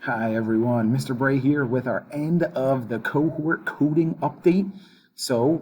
Hi everyone, Mr. Bray here with our end of the cohort coding update. So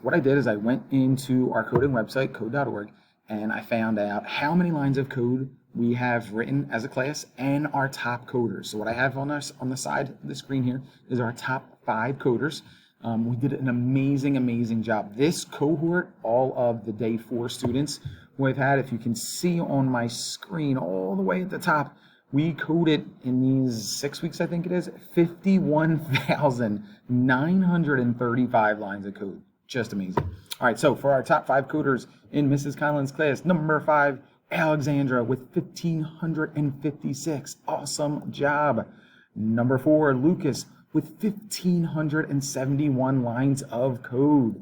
what I did is I went into our coding website, code.org, and I found out how many lines of code we have written as a class and our top coders. So what I have on us on the side of the screen here is our top 5 coders. We did an amazing job. This cohort, all of the day 4 students who I've had, if you can see on my screen all the way at the top, we coded in these 6 weeks, I think it is, 51,935 lines of code. Just amazing. All right, so for our top 5 coders in Mrs. Conlon's class, number 5, Alexandra with 1,556. Awesome job. Number 4, Lucas with 1,571 lines of code.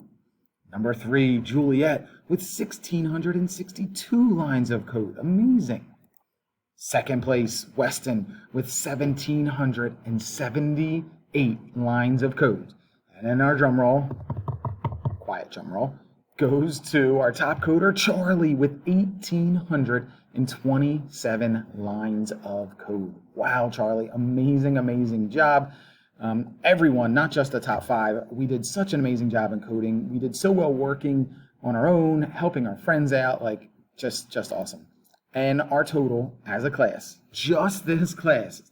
Number 3, Juliet with 1,662 lines of code. Amazing. Second place, Weston with 1,778 lines of code. And then our drum roll, quiet drum roll, goes to our top coder, Charlie, with 1,827 lines of code. Wow, Charlie, amazing job. Everyone, not just the top 5, we did such an amazing job in coding. We did so well working on our own, helping our friends out, like just awesome. And our total as a class, just this class,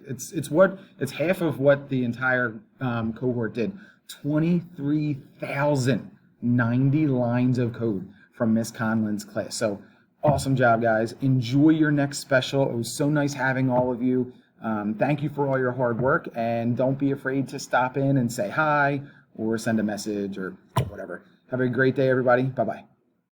it's half of what the entire cohort did. 23,090 lines of code from Miss Conlon's class. So awesome job, guys. Enjoy your next special. It was so nice having all of you. Thank you for all your hard work, and don't be afraid to stop in and say hi or send a message or whatever. Have a great day, everybody. Bye-bye.